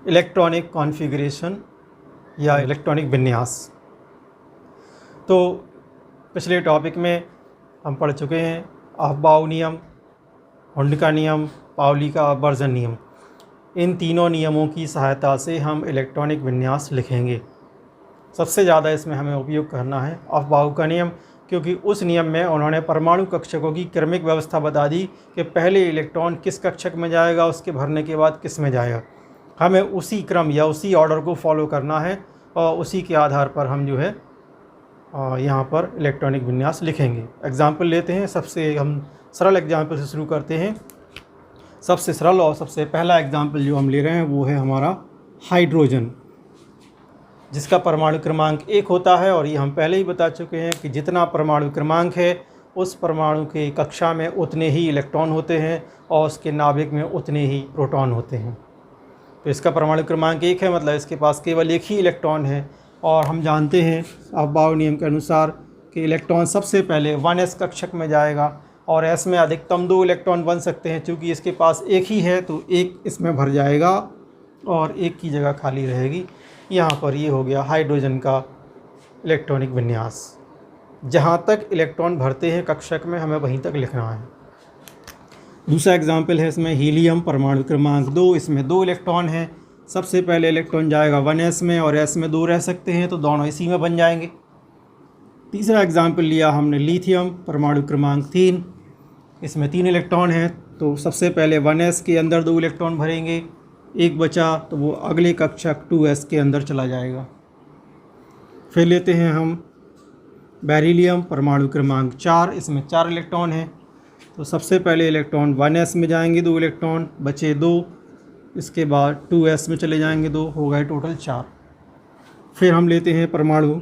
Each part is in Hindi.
इलेक्ट्रॉनिक कॉन्फ़िगरेशन या इलेक्ट्रॉनिक विन्यास। तो पिछले टॉपिक में हम पढ़ चुके हैं अफबाउ नियम, हुंड का नियम, पाउली का अपवर्जन नियम। इन तीनों नियमों की सहायता से हम इलेक्ट्रॉनिक विन्यास लिखेंगे। सबसे ज़्यादा इसमें हमें उपयोग करना है अफबाउ का नियम, क्योंकि उस नियम में उन्होंने परमाणु कक्षकों की क्रमिक व्यवस्था बता दी कि पहले इलेक्ट्रॉन किस कक्षक में जाएगा, उसके भरने के बाद किस में जाएगा। हमें उसी क्रम या उसी ऑर्डर को फॉलो करना है और उसी के आधार पर हम जो है यहाँ पर इलेक्ट्रॉनिक विन्यास लिखेंगे। एग्जाम्पल लेते हैं। सबसे हम सरल एग्जाम्पल से शुरू करते हैं। सबसे सरल और सबसे पहला एग्जाम्पल जो हम ले रहे हैं वो है हमारा हाइड्रोजन, जिसका परमाणु क्रमांक 1 होता है। और ये हम पहले ही बता चुके हैं कि जितना परमाणु क्रमांक है उस परमाणु के कक्षा में उतने ही इलेक्ट्रॉन होते हैं और उसके नाभिक में उतने ही प्रोटॉन होते हैं। तो इसका परमाणु क्रमांक 1 है, मतलब इसके पास केवल एक ही इलेक्ट्रॉन है। और हम जानते हैं अफबाउ नियम के अनुसार कि इलेक्ट्रॉन सबसे पहले 1s कक्षक में जाएगा और s में अधिकतम 2 इलेक्ट्रॉन बन सकते हैं। चूँकि इसके पास एक ही है तो एक इसमें भर जाएगा और एक की जगह खाली रहेगी। यहाँ पर ये हो गया हाइड्रोजन का इलेक्ट्रॉनिक विन्यास। जहाँ तक इलेक्ट्रॉन भरते हैं कक्षक में हमें वहीं तक लिखना है। दूसरा एग्जाम्पल है इसमें हीलियम, परमाणु क्रमांक 2। इसमें 2 इलेक्ट्रॉन हैं। सबसे पहले इलेक्ट्रॉन जाएगा 1s में और s में 2 रह सकते हैं, तो दोनों इसी में बन जाएंगे। तीसरा एग्जाम्पल लिया हमने लिथियम, परमाणु क्रमांक 3। इसमें 3 इलेक्ट्रॉन हैं, तो सबसे पहले 1s के अंदर 2 इलेक्ट्रॉन भरेंगे, एक बचा तो वो अगले कक्षक 2s के अंदर चला जाएगा। फिर लेते हैं हम बेरिलियम, परमाणु क्रमांक 4। इसमें 4 इलेक्ट्रॉन हैं, तो सबसे पहले इलेक्ट्रॉन 1s में जाएंगे 2 इलेक्ट्रॉन, बचे 2। इसके बाद 2s में चले जाएंगे 2, हो गए टोटल 4। फिर हम लेते हैं परमाणु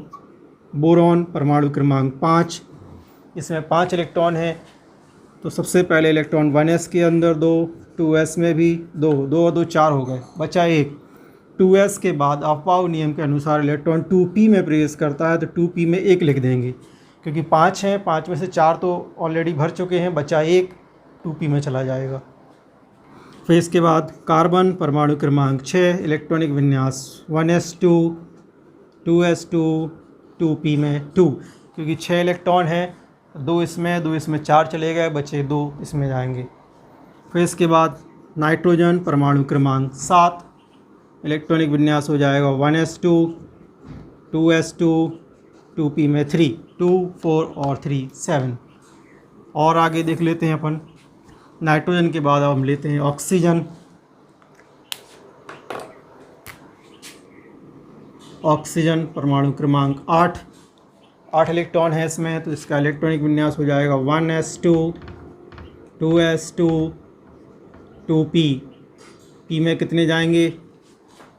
बोरॉन, परमाणु क्रमांक 5। इसमें 5 इलेक्ट्रॉन हैं, तो सबसे पहले इलेक्ट्रॉन 1s के अंदर 2, 2s में भी 2, 2 और 2 4 हो गए, बचा 1। 2s के बाद अफबाउ नियम के अनुसार इलेक्ट्रॉन 2p में प्रवेश करता है, तो 2p में 1 लिख देंगे, क्योंकि 5 हैं, 5 में से 4 तो ऑलरेडी भर चुके हैं, बचा 1, 2p में चला जाएगा। फिर इसके बाद कार्बन, परमाणु क्रमांक 6। इलेक्ट्रॉनिक विन्यास 1s2, 2s2, 2p में 2, क्योंकि 6 इलेक्ट्रॉन हैं, 2 इसमें 4 चले गए, बचे 2 इसमें जाएंगे। फिर इसके बाद नाइट्रोजन, परमाणु क्रमांक 7। इलेक्ट्रॉनिक विन्यास हो जाएगा 1s2, 2s2, 2p में 3, 2, 4 और 3, 7। और आगे देख लेते हैं अपन। नाइट्रोजन के बाद अब हम लेते हैं ऑक्सीजन। ऑक्सीजन, परमाणु क्रमांक 8। 8 इलेक्ट्रॉन है इसमें, तो इसका इलेक्ट्रॉनिक विन्यास हो जाएगा 1s2, 2s2, 2p। p में कितने जाएंगे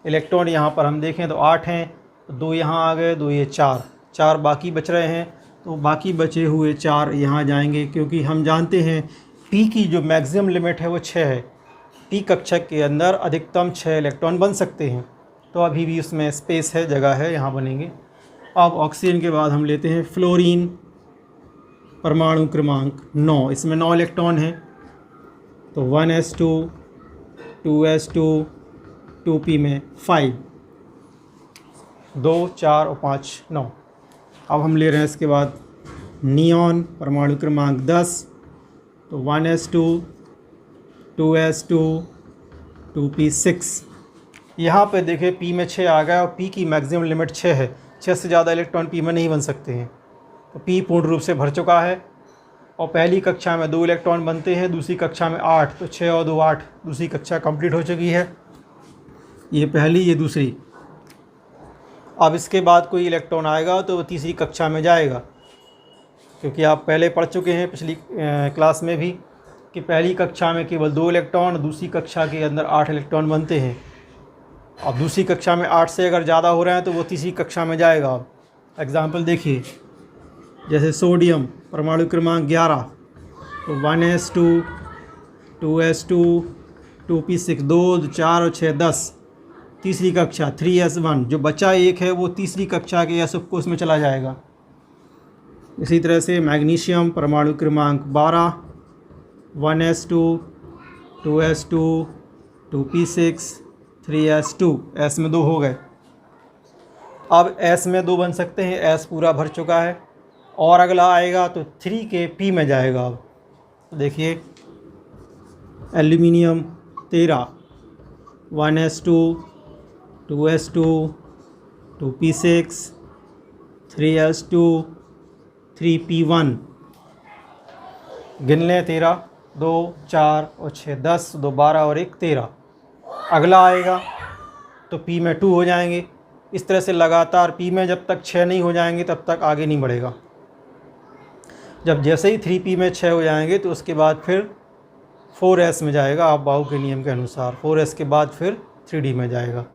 इलेक्ट्रॉन, यहाँ पर हम देखें तो 8 हैं, तो 2 यहाँ आ गए, 2 ये 4 बाकी बच रहे हैं, तो बाकी बचे हुए 4 यहाँ जाएंगे। क्योंकि हम जानते हैं p की जो मैक्सिमम लिमिट है वो 6 है। p कक्षक के अंदर अधिकतम 6 इलेक्ट्रॉन बन सकते हैं, तो अभी भी उसमें स्पेस है, जगह है, यहाँ बनेंगे। अब ऑक्सीजन के बाद हम लेते हैं फ्लोरीन, परमाणु क्रमांक 9। इसमें 9 इलेक्ट्रॉन हैं, तो 1s2, 2s2, 2p में 5, 2, 4 और 5, 9। अब हम ले रहे हैं इसके बाद नियॉन, परमाणु क्रमांक 10। तो 1s2, 2s2, 2p 6। यहाँ पे देखें p में 6 आ गया और p की मैक्सिमम लिमिट 6 है। 6 से ज़्यादा इलेक्ट्रॉन p में नहीं बन सकते हैं, तो p पूर्ण रूप से भर चुका है। और पहली कक्षा में 2 इलेक्ट्रॉन बनते हैं, दूसरी कक्षा में 8, तो 6 और 2 8, दूसरी कक्षा कंप्लीट हो चुकी है। ये पहली, ये दूसरी। अब इसके बाद कोई इलेक्ट्रॉन आएगा तो वो तीसरी कक्षा में जाएगा, क्योंकि आप पहले पढ़ चुके हैं पिछली क्लास में भी कि पहली कक्षा में केवल 2 इलेक्ट्रॉन, दूसरी कक्षा के अंदर 8 इलेक्ट्रॉन बनते हैं। अब दूसरी कक्षा में 8 से अगर ज़्यादा हो रहे हैं तो वो तीसरी कक्षा में जाएगा। अब एग्ज़ाम्पल देखिए, जैसे सोडियम, परमाणु क्रमांक 11। तो 1s2, 2s2, 2p6, 2, 4 और 6, 10। तीसरी कक्षा 3s1, जो बचा 1 है वो तीसरी कक्षा के s उपकोष में चला जाएगा। इसी तरह से मैग्नीशियम, परमाणु क्रमांक 12। 1s2, 2s2, 2p6, 3s2, S में 2 हो गए। अब एस में 2 बन सकते हैं, एस पूरा भर चुका है। और अगला आएगा तो 3 के पी में जाएगा। अब तो देखिए aluminium 13, 1s2, 2s2, 2p6, 3s2, 3p1, गिन लें 13, 2, 4 और 6, 10, 2, 12 और 1, 13। अगला आएगा तो पी में 2 हो जाएंगे। इस तरह से लगातार पी में जब तक 6 नहीं हो जाएंगे तब तक आगे नहीं बढ़ेगा। जब जैसे ही 3p में 6 हो जाएंगे तो उसके बाद फिर 4s में जाएगा। आप बाउ के नियम के अनुसार 4s के बाद फिर 3d में जाएगा।